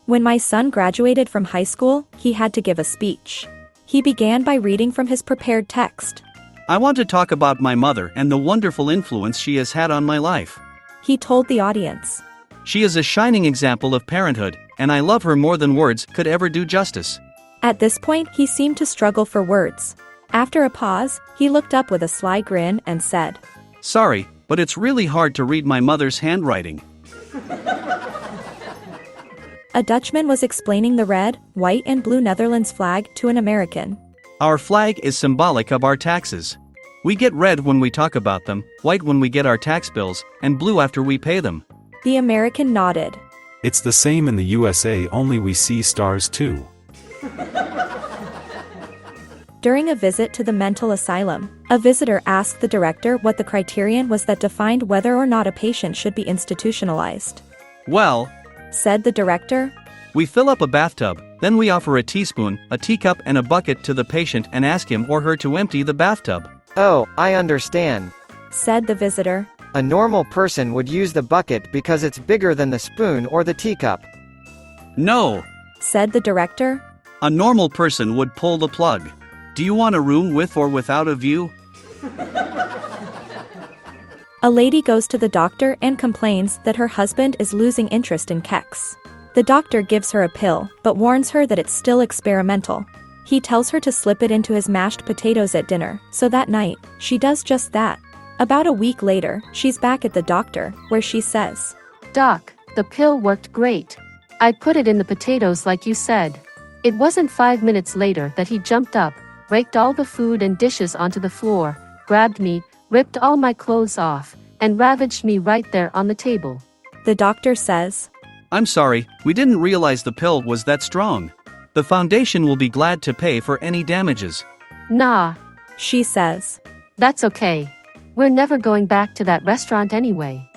When my son graduated from high school, he had to give a speech. He began by reading from his prepared text. I want to talk about my mother and the wonderful influence she has had on my life. He told the audience. She is a shining example of parenthood, and I love her more than words could ever do justice. At this point, he seemed to struggle for words. After a pause, he looked up with a sly grin and said, Sorry, but it's really hard to read my mother's handwriting. A Dutchman was explaining the red, white and blue Netherlands flag to an American. Our flag is symbolic of our taxes. We get red when we talk about them, white when we get our tax bills, and blue after we pay them. The American nodded. It's the same in the USA, only we see stars too. During a visit to the mental asylum, a visitor asked the director what the criterion was that defined whether or not a patient should be institutionalized. Well, Said the director, we fill up a bathtub, then we offer a teaspoon, a teacup and a bucket to the patient and ask him or her to empty the bathtub. Oh, I understand. said the visitor. A normal person would use the bucket because it's bigger than the spoon or the teacup. No, Said the director. a normal person would pull the plug. Do you want a room with or without a view? A lady goes to the doctor and complains that her husband is losing interest in Kex. The doctor gives her a pill, but warns her that it's still experimental. He tells her to slip it into his mashed potatoes at dinner, so that night, she does just that. About a week later, she's back at the doctor, where she says, Doc, the pill worked great. I put it in the potatoes like you said. It wasn't 5 minutes later that he jumped up, raked all the food and dishes onto the floor, grabbed me, ripped all my clothes off, and ravaged me right there on the table. The doctor says, I'm sorry, we didn't realize the pill was that strong. The foundation will be glad to pay for any damages. Nah, she says. that's okay. We're never going back to that restaurant anyway.